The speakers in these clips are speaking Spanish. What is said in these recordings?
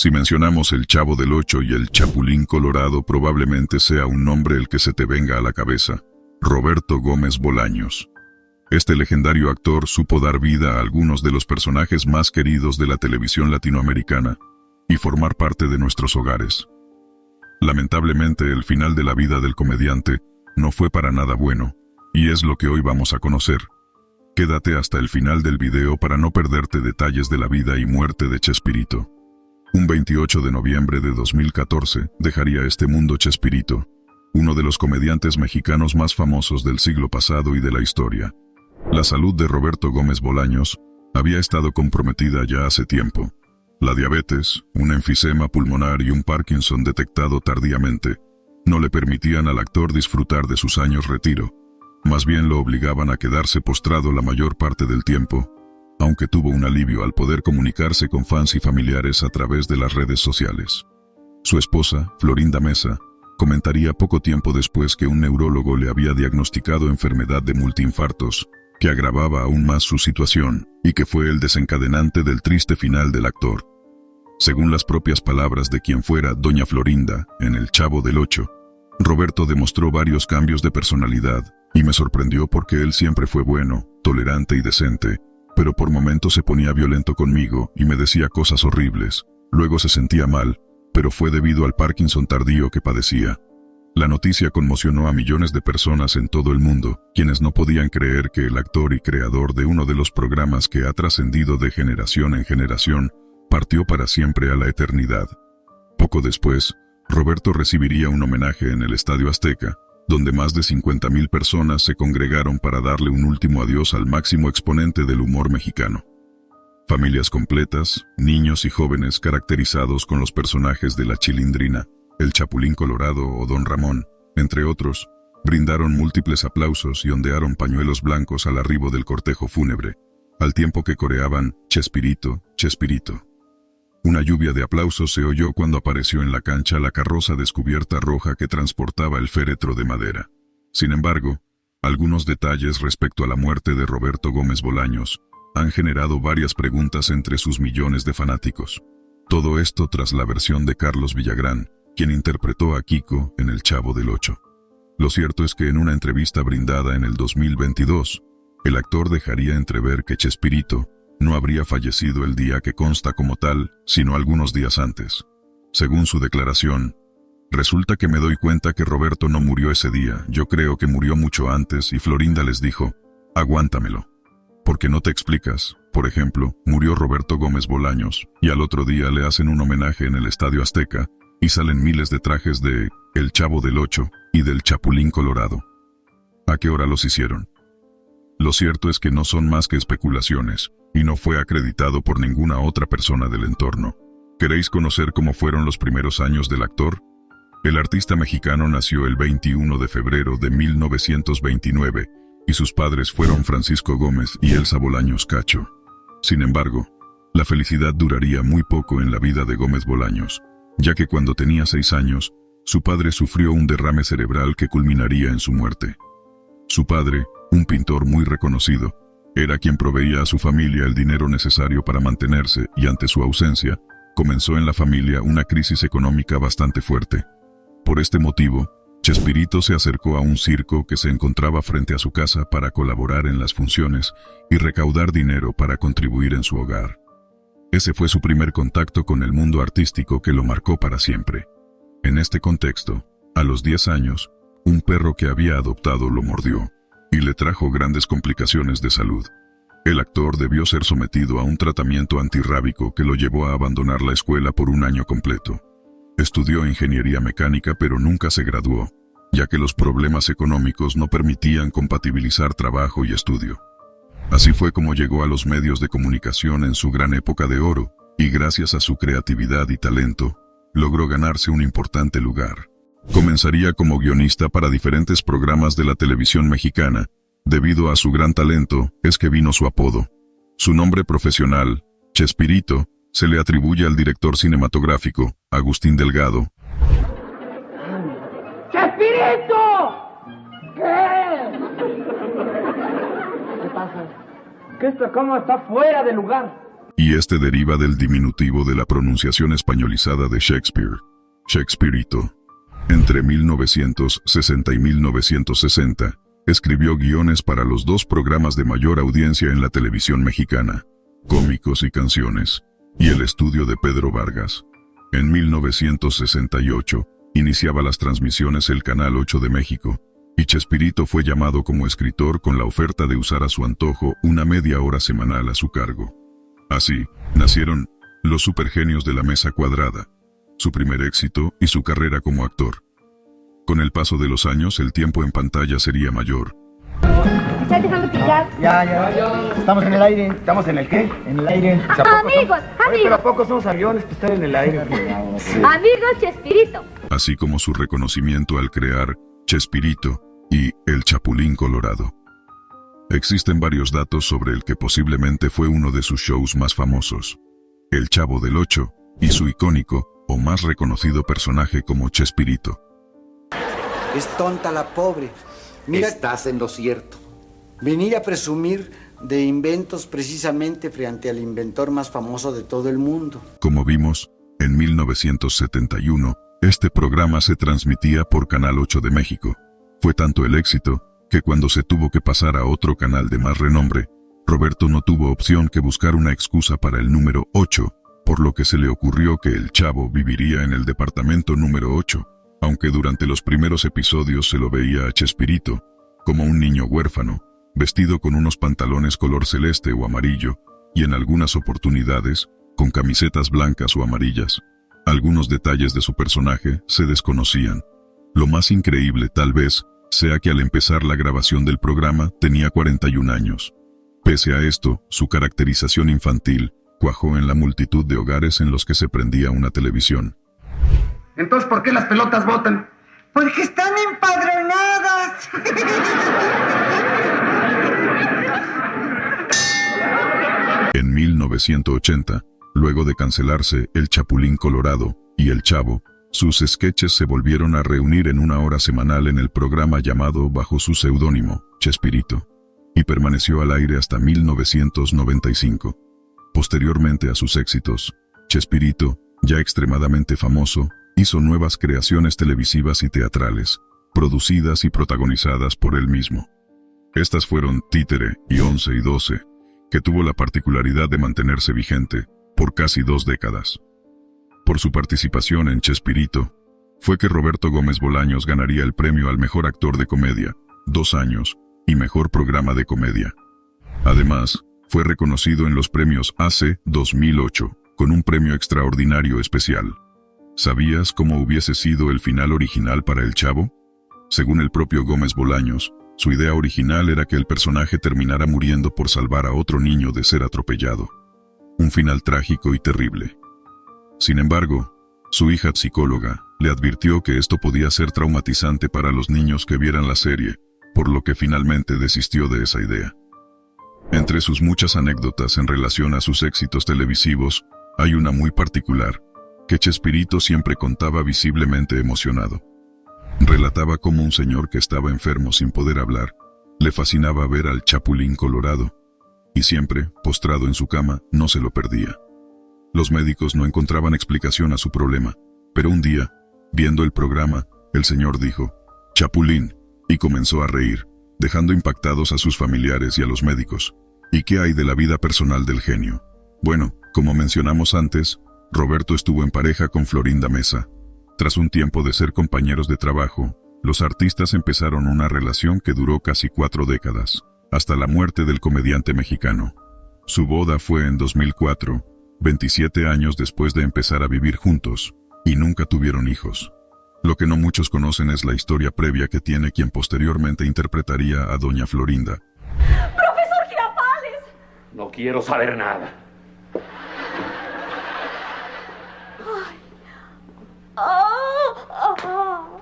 Si mencionamos el Chavo del Ocho y el Chapulín Colorado, probablemente sea un nombre el que se te venga a la cabeza: Roberto Gómez Bolaños. Este legendario actor supo dar vida a algunos de los personajes más queridos de la televisión latinoamericana y formar parte de nuestros hogares. Lamentablemente, el final de la vida del comediante no fue para nada bueno, y es lo que hoy vamos a conocer. Quédate hasta el final del video para no perderte detalles de la vida y muerte de Chespirito. Un 28 de noviembre de 2014 dejaría este mundo Chespirito, uno de los comediantes mexicanos más famosos del siglo pasado y de la historia. La salud de Roberto Gómez Bolaños había estado comprometida ya hace tiempo. La diabetes, un enfisema pulmonar y un Parkinson detectado tardíamente no le permitían al actor disfrutar de sus años retiro. Más bien lo obligaban a quedarse postrado la mayor parte del tiempo, aunque tuvo un alivio al poder comunicarse con fans y familiares a través de las redes sociales. Su esposa, Florinda Mesa, comentaría poco tiempo después que un neurólogo le había diagnosticado enfermedad de multiinfartos, que agravaba aún más su situación y que fue el desencadenante del triste final del actor. Según las propias palabras de quien fuera doña Florinda, en El Chavo del Ocho, Roberto demostró varios cambios de personalidad y me sorprendió porque él siempre fue bueno, tolerante y decente, pero por momentos se ponía violento conmigo y me decía cosas horribles. Luego se sentía mal, pero fue debido al Parkinson tardío que padecía. La noticia conmocionó a millones de personas en todo el mundo, quienes no podían creer que el actor y creador de uno de los programas que ha trascendido de generación en generación partió para siempre a la eternidad. Poco después, Roberto recibiría un homenaje en el Estadio Azteca, donde más de 50,000 personas se congregaron para darle un último adiós al máximo exponente del humor mexicano. Familias completas, niños y jóvenes caracterizados con los personajes de La Chilindrina, el Chapulín Colorado o Don Ramón, entre otros, brindaron múltiples aplausos y ondearon pañuelos blancos al arribo del cortejo fúnebre, al tiempo que coreaban «Chespirito, Chespirito». Una lluvia de aplausos se oyó cuando apareció en la cancha la carroza descubierta roja que transportaba el féretro de madera. Sin embargo, algunos detalles respecto a la muerte de Roberto Gómez Bolaños han generado varias preguntas entre sus millones de fanáticos. Todo esto tras la versión de Carlos Villagrán, quien interpretó a Kiko en El Chavo del Ocho. Lo cierto es que en una entrevista brindada en el 2022, el actor dejaría entrever que Chespirito no habría fallecido el día que consta como tal, sino algunos días antes. Según su declaración, resulta que me doy cuenta que Roberto no murió ese día, yo creo que murió mucho antes y Florinda les dijo, aguántamelo. Porque no te explicas, por ejemplo, murió Roberto Gómez Bolaños y al otro día le hacen un homenaje en el Estadio Azteca y salen miles de trajes de El Chavo del Ocho y del Chapulín Colorado. ¿A qué hora los hicieron? Lo cierto es que no son más que especulaciones, y no fue acreditado por ninguna otra persona del entorno. ¿Queréis conocer cómo fueron los primeros años del actor? El artista mexicano nació el 21 de febrero de 1929, y sus padres fueron Francisco Gómez y Elsa Bolaños Cacho. Sin embargo, la felicidad duraría muy poco en la vida de Gómez Bolaños, ya que cuando tenía 6 años, su padre sufrió un derrame cerebral que culminaría en su muerte. Su padre, un pintor muy reconocido, era quien proveía a su familia el dinero necesario para mantenerse y ante su ausencia, comenzó en la familia una crisis económica bastante fuerte. Por este motivo, Chespirito se acercó a un circo que se encontraba frente a su casa para colaborar en las funciones y recaudar dinero para contribuir en su hogar. Ese fue su primer contacto con el mundo artístico que lo marcó para siempre. En este contexto, a los 10 años, un perro que había adoptado lo mordió y le trajo grandes complicaciones de salud. El actor debió ser sometido a un tratamiento antirrábico que lo llevó a abandonar la escuela por un año completo. Estudió ingeniería mecánica pero nunca se graduó, ya que los problemas económicos no permitían compatibilizar trabajo y estudio. Así fue como llegó a los medios de comunicación en su gran época de oro, y gracias a su creatividad y talento, logró ganarse un importante lugar. Comenzaría como guionista para diferentes programas de la televisión mexicana. Debido a su gran talento, es que vino su apodo. Su nombre profesional, Chespirito, se le atribuye al director cinematográfico, Agustín Delgado. ¡Chespirito! ¿Qué? ¿Qué pasa? ¿Qué esto cómo está fuera de lugar? y este deriva del diminutivo de la pronunciación españolizada de Shakespeare, Shakespearito. Entre 1960 y 1960, escribió guiones para los dos programas de mayor audiencia en la televisión mexicana, Cómicos y Canciones, y El Estudio de Pedro Vargas. En 1968, iniciaba las transmisiones el Canal 8 de México, y Chespirito fue llamado como escritor con la oferta de usar a su antojo una media hora semanal a su cargo. Así, nacieron Los Supergenios de la Mesa Cuadrada, su primer éxito y su carrera como actor. Con el paso de los años, el tiempo en pantalla sería mayor. ¿Estás dejando picar? Ya. Estamos en el aire. ¿Estamos en el qué? En el aire. Amigos. Oye, pero ¿a poco somos aviones que están en el aire? Sí. Amigos Chespirito. Así como su reconocimiento al crear Chespirito y El Chapulín Colorado. Existen varios datos sobre el que posiblemente fue uno de sus shows más famosos, El Chavo del Ocho, y su icónico o más reconocido personaje como Chespirito. Es tonta la pobre. Mira, estás en lo cierto. venir a presumir de inventos precisamente frente al inventor más famoso de todo el mundo. Como vimos, en 1971, este programa se transmitía por Canal 8 de México. Fue tanto el éxito, que cuando se tuvo que pasar a otro canal de más renombre, Roberto no tuvo opción que buscar una excusa para el número 8, por lo que se le ocurrió que el Chavo viviría en el departamento número 8, aunque durante los primeros episodios se lo veía a Chespirito como un niño huérfano, vestido con unos pantalones color celeste o amarillo, y en algunas oportunidades, con camisetas blancas o amarillas. Algunos detalles de su personaje se desconocían. Lo más increíble tal vez sea que al empezar la grabación del programa tenía 41 años. Pese a esto, su caracterización infantil cuajó en la multitud de hogares en los que se prendía una televisión. Entonces, ¿por qué las pelotas botan? Porque están empadronadas. En 1980, luego de cancelarse El Chapulín Colorado y El Chavo, sus sketches se volvieron a reunir en una hora semanal en el programa llamado bajo su seudónimo, Chespirito, y permaneció al aire hasta 1995. Posteriormente a sus éxitos, Chespirito, ya extremadamente famoso, hizo nuevas creaciones televisivas y teatrales, producidas y protagonizadas por él mismo. Estas fueron Títere y 11 y 12, que tuvo la particularidad de mantenerse vigente por casi 2 décadas. Por su participación en Chespirito, fue que Roberto Gómez Bolaños ganaría el premio al Mejor Actor de Comedia, 2 años, y Mejor Programa de Comedia. Además, fue reconocido en los premios ACE 2008, con un premio extraordinario especial. ¿Sabías cómo hubiese sido el final original para El Chavo? Según el propio Gómez Bolaños, su idea original era que el personaje terminara muriendo por salvar a otro niño de ser atropellado. Un final trágico y terrible. Sin embargo, su hija psicóloga le advirtió que esto podía ser traumatizante para los niños que vieran la serie, por lo que finalmente desistió de esa idea. Entre sus muchas anécdotas en relación a sus éxitos televisivos, hay una muy particular, que Chespirito siempre contaba visiblemente emocionado. Relataba cómo un señor que estaba enfermo sin poder hablar, le fascinaba ver al Chapulín Colorado, y siempre, postrado en su cama, no se lo perdía. Los médicos no encontraban explicación a su problema, pero un día, viendo el programa, el señor dijo, «Chapulín», y comenzó a reír, dejando impactados a sus familiares y a los médicos. ¿Y qué hay de la vida personal del genio? Bueno, como mencionamos antes, Roberto estuvo en pareja con Florinda Mesa. Tras un tiempo de ser compañeros de trabajo, los artistas empezaron una relación que duró casi 4 décadas, hasta la muerte del comediante mexicano. Su boda fue en 2004, 27 años después de empezar a vivir juntos, y nunca tuvieron hijos. Lo que no muchos conocen es la historia previa que tiene quien posteriormente interpretaría a doña Florinda. ¡Profesor Girafales! No quiero saber nada.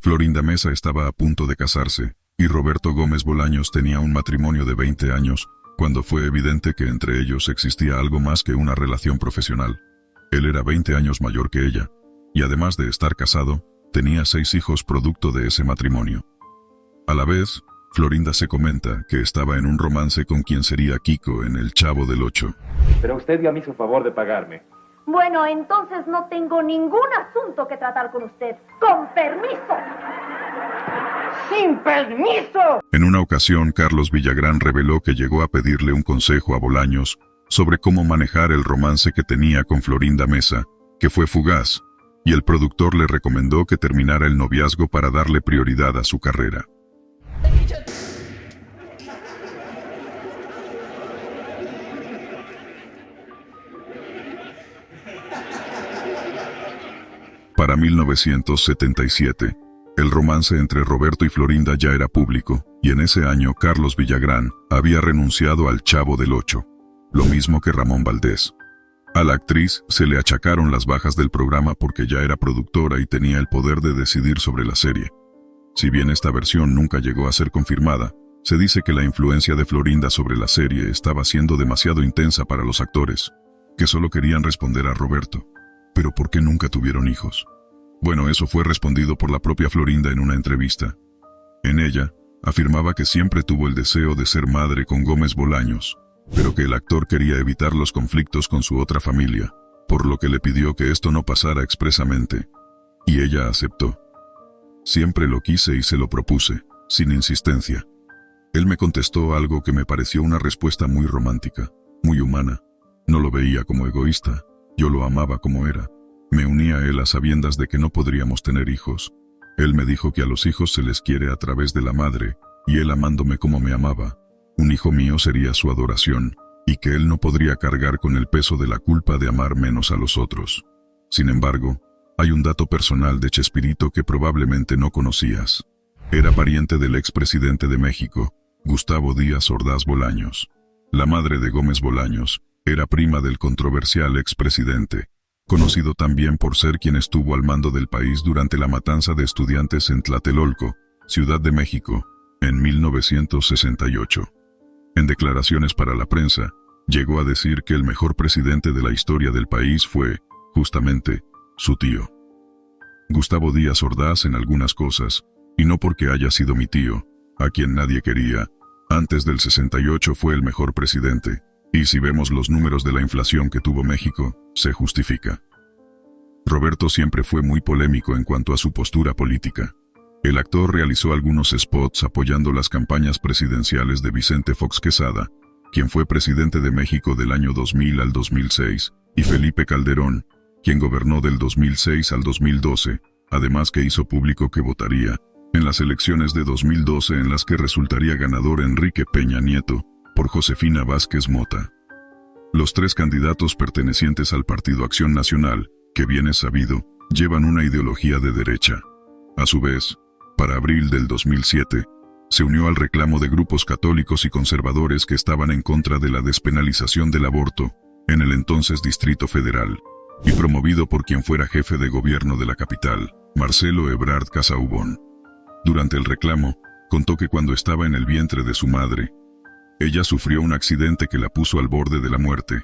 Florinda Mesa estaba a punto de casarse, y Roberto Gómez Bolaños tenía un matrimonio de 20 años, cuando fue evidente que entre ellos existía algo más que una relación profesional. Él era 20 años mayor que ella, y además de estar casado, tenía 6 hijos producto de ese matrimonio. A la vez, Florinda se comenta que estaba en un romance con quien sería Kiko en El Chavo del Ocho. Pero usted ya me hizo favor de pagarme. Bueno, entonces no tengo ningún asunto que tratar con usted. ¡Con permiso! ¡Sin permiso! En una ocasión, Carlos Villagrán reveló que llegó a pedirle un consejo a Bolaños sobre cómo manejar el romance que tenía con Florinda Mesa, que fue fugaz, y el productor le recomendó que terminara el noviazgo para darle prioridad a su carrera. Para 1977, el romance entre Roberto y Florinda ya era público, y en ese año Carlos Villagrán había renunciado al Chavo del Ocho, lo mismo que Ramón Valdés. A la actriz se le achacaron las bajas del programa porque ya era productora y tenía el poder de decidir sobre la serie. Si bien esta versión nunca llegó a ser confirmada, se dice que la influencia de Florinda sobre la serie estaba siendo demasiado intensa para los actores, que solo querían responder a Roberto. ¿Pero por qué nunca tuvieron hijos? Bueno, eso fue respondido por la propia Florinda en una entrevista. En ella, afirmaba que siempre tuvo el deseo de ser madre con Gómez Bolaños, pero que el actor quería evitar los conflictos con su otra familia, por lo que le pidió que esto no pasara expresamente. Y ella aceptó. Siempre lo quise y se lo propuse, sin insistencia. Él me contestó algo que me pareció una respuesta muy romántica, muy humana. No lo veía como egoísta. Yo lo amaba como era. Me uní a él a sabiendas de que no podríamos tener hijos. Él me dijo que a los hijos se les quiere a través de la madre, y él amándome como me amaba. Un hijo mío sería su adoración, y que él no podría cargar con el peso de la culpa de amar menos a los otros. Sin embargo, hay un dato personal de Chespirito que probablemente no conocías. Era pariente del expresidente de México, Gustavo Díaz Ordaz Bolaños. La madre de Gómez Bolaños era prima del controversial expresidente, conocido también por ser quien estuvo al mando del país durante la matanza de estudiantes en Tlatelolco, Ciudad de México, en 1968. En declaraciones para la prensa, llegó a decir que el mejor presidente de la historia del país fue, justamente, su tío. Gustavo Díaz Ordaz en algunas cosas, y no porque haya sido mi tío, a quien nadie quería, antes del 68 fue el mejor presidente. Y si vemos los números de la inflación que tuvo México, se justifica. Roberto siempre fue muy polémico en cuanto a su postura política. El actor realizó algunos spots apoyando las campañas presidenciales de Vicente Fox Quesada, quien fue presidente de México del año 2000 al 2006, y Felipe Calderón, quien gobernó del 2006 al 2012, además que hizo público que votaría en las elecciones de 2012 en las que resultaría ganador Enrique Peña Nieto, por Josefina Vázquez Mota. Los tres candidatos pertenecientes al Partido Acción Nacional, que bien es sabido, llevan una ideología de derecha. A su vez, para abril del 2007, se unió al reclamo de grupos católicos y conservadores que estaban en contra de la despenalización del aborto, en el entonces Distrito Federal, y promovido por quien fuera jefe de gobierno de la capital, Marcelo Ebrard Casaubon. Durante el reclamo, contó que cuando estaba en el vientre de su madre, ella sufrió un accidente que la puso al borde de la muerte.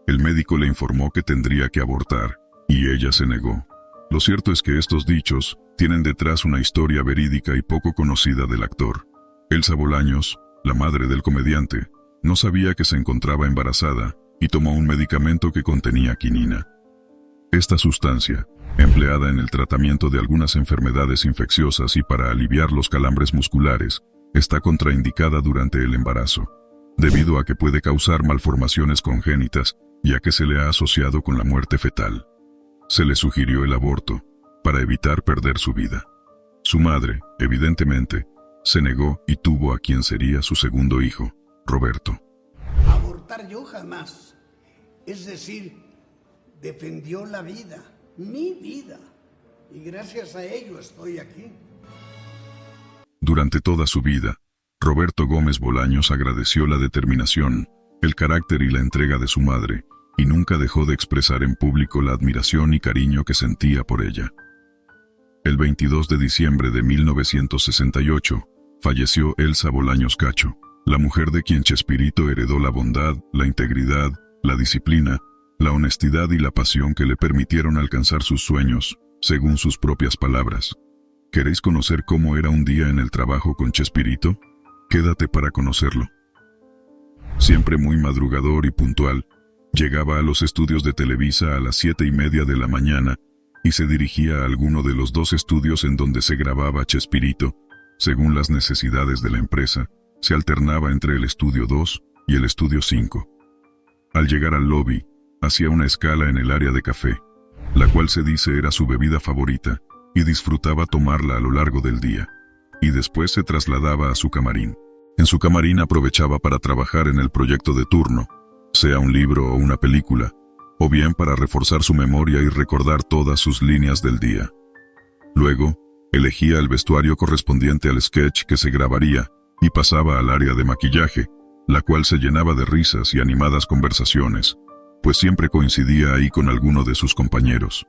El médico le informó que tendría que abortar, y ella se negó. Lo cierto es que estos dichos tienen detrás una historia verídica y poco conocida del actor. Elsa Bolaños, la madre del comediante, no sabía que se encontraba embarazada, y tomó un medicamento que contenía quinina. Esta sustancia, empleada en el tratamiento de algunas enfermedades infecciosas y para aliviar los calambres musculares, está contraindicada durante el embarazo, debido a que puede causar malformaciones congénitas y a que se le ha asociado con la muerte fetal. Se le sugirió el aborto, para evitar perder su vida. Su madre, evidentemente, se negó y tuvo a quien sería su segundo hijo, Roberto. Abortar yo jamás. Es decir, defendió la vida, mi vida, y gracias a ello estoy aquí. Durante toda su vida, Roberto Gómez Bolaños agradeció la determinación, el carácter y la entrega de su madre, y nunca dejó de expresar en público la admiración y cariño que sentía por ella. El 22 de diciembre de 1968, falleció Elsa Bolaños Cacho, la mujer de quien Chespirito heredó la bondad, la integridad, la disciplina, la honestidad y la pasión que le permitieron alcanzar sus sueños, según sus propias palabras. ¿Queréis conocer cómo era un día en el trabajo con Chespirito? Quédate para conocerlo. Siempre muy madrugador y puntual, llegaba a los estudios de Televisa a las 7:30 de la mañana y se dirigía a alguno de los 2 estudios en donde se grababa Chespirito. Según las necesidades de la empresa, se alternaba entre el estudio 2 y el estudio 5. Al llegar al lobby, hacía una escala en el área de café, la cual se dice era su bebida favorita, y disfrutaba tomarla a lo largo del día, y después se trasladaba a su camarín. En su camarín aprovechaba para trabajar en el proyecto de turno, sea un libro o una película, o bien para reforzar su memoria y recordar todas sus líneas del día. Luego, elegía el vestuario correspondiente al sketch que se grabaría y pasaba al área de maquillaje, la cual se llenaba de risas y animadas conversaciones, pues siempre coincidía ahí con alguno de sus compañeros.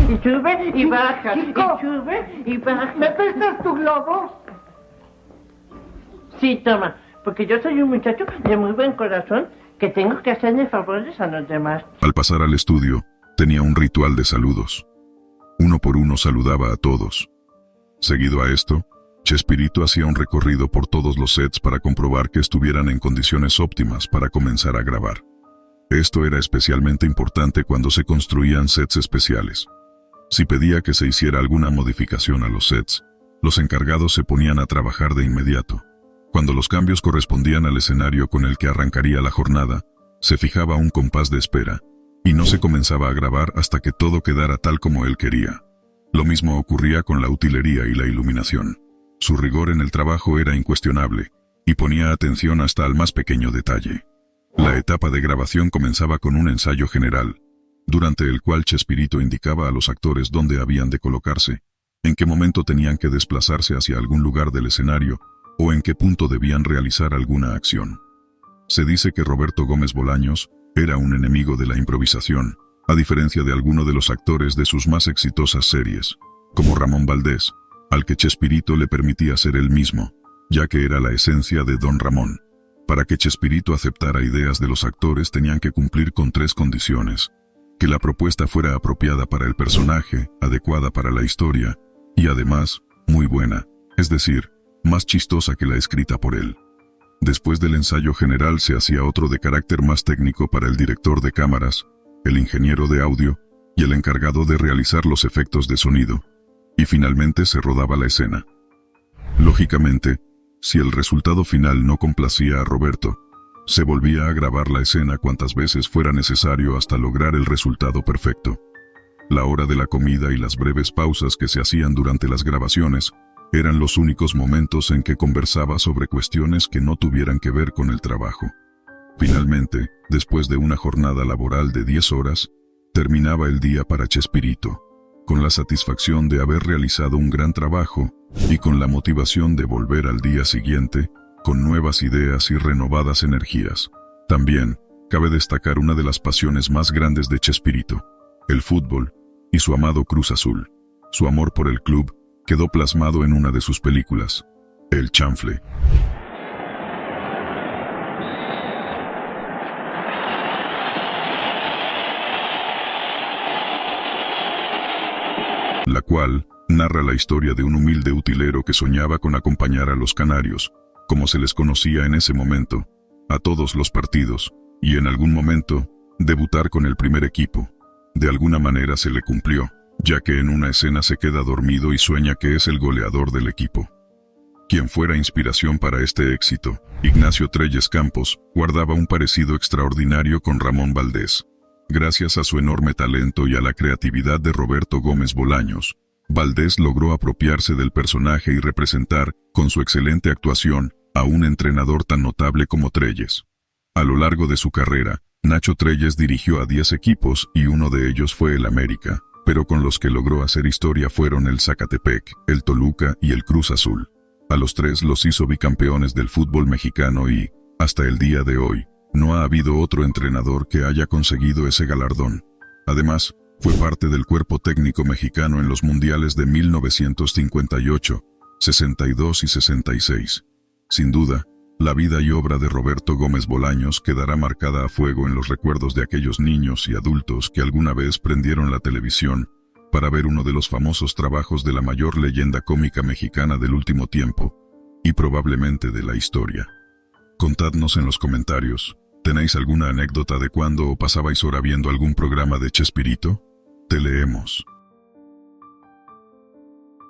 Y sube y baja, Chico, y sube y baja. ¿me prestas tu globo? Sí, toma, porque yo soy un muchacho de muy buen corazón que tengo que hacerle favores a los demás. Al pasar al estudio, tenía un ritual de saludos. Uno por uno saludaba a todos. Seguido a esto, Chespirito hacía un recorrido por todos los sets para comprobar que estuvieran en condiciones óptimas para comenzar a grabar. Esto era especialmente importante cuando se construían sets especiales. Si pedía que se hiciera alguna modificación a los sets, los encargados se ponían a trabajar de inmediato. Cuando los cambios correspondían al escenario con el que arrancaría la jornada, se fijaba un compás de espera, y no se comenzaba a grabar hasta que todo quedara tal como él quería. Lo mismo ocurría con la utilería y la iluminación. Su rigor en el trabajo era incuestionable, y ponía atención hasta al más pequeño detalle. La etapa de grabación comenzaba con un ensayo general, durante el cual Chespirito indicaba a los actores dónde habían de colocarse, en qué momento tenían que desplazarse hacia algún lugar del escenario, o en qué punto debían realizar alguna acción. Se dice que Roberto Gómez Bolaños era un enemigo de la improvisación, a diferencia de alguno de los actores de sus más exitosas series, como Ramón Valdés, al que Chespirito le permitía ser él mismo, ya que era la esencia de Don Ramón. Para que Chespirito aceptara ideas de los actores tenían que cumplir con 3 condiciones: que la propuesta fuera apropiada para el personaje, adecuada para la historia, y además, muy buena, es decir, más chistosa que la escrita por él. Después del ensayo general se hacía otro de carácter más técnico para el director de cámaras, el ingeniero de audio y el encargado de realizar los efectos de sonido, y finalmente se rodaba la escena. Lógicamente, si el resultado final no complacía a Roberto, se volvía a grabar la escena cuantas veces fuera necesario hasta lograr el resultado perfecto. La hora de la comida y las breves pausas que se hacían durante las grabaciones eran los únicos momentos en que conversaba sobre cuestiones que no tuvieran que ver con el trabajo. Finalmente, después de una jornada laboral de 10 horas, terminaba el día para Chespirito, con la satisfacción de haber realizado un gran trabajo y con la motivación de volver al día siguiente con nuevas ideas y renovadas energías. También cabe destacar una de las pasiones más grandes de Chespirito, el fútbol y su amado Cruz Azul. Su amor por el club quedó plasmado en una de sus películas, El Chanfle. La cual narra la historia de un humilde utilero que soñaba con acompañar a los canarios, como se les conocía en ese momento, a todos los partidos, y en algún momento, debutar con el primer equipo. De alguna manera se le cumplió, ya que en una escena se queda dormido y sueña que es el goleador del equipo. Quien fuera inspiración para este éxito, Ignacio Trelles Campos, guardaba un parecido extraordinario con Ramón Valdés. Gracias a su enorme talento y a la creatividad de Roberto Gómez Bolaños, Valdés logró apropiarse del personaje y representar, con su excelente actuación, a un entrenador tan notable como Trelles. A lo largo de su carrera, Nacho Trelles dirigió a 10 equipos y uno de ellos fue el América, pero con los que logró hacer historia fueron el Zacatepec, el Toluca y el Cruz Azul. A los 3 los hizo bicampeones del fútbol mexicano y, hasta el día de hoy, no ha habido otro entrenador que haya conseguido ese galardón. Además, fue parte del cuerpo técnico mexicano en los mundiales de 1958, 62 y 66. Sin duda, la vida y obra de Roberto Gómez Bolaños quedará marcada a fuego en los recuerdos de aquellos niños y adultos que alguna vez prendieron la televisión para ver uno de los famosos trabajos de la mayor leyenda cómica mexicana del último tiempo, y probablemente de la historia. Contadnos en los comentarios, ¿tenéis alguna anécdota de cuándo o pasabais hora viendo algún programa de Chespirito? Te leemos.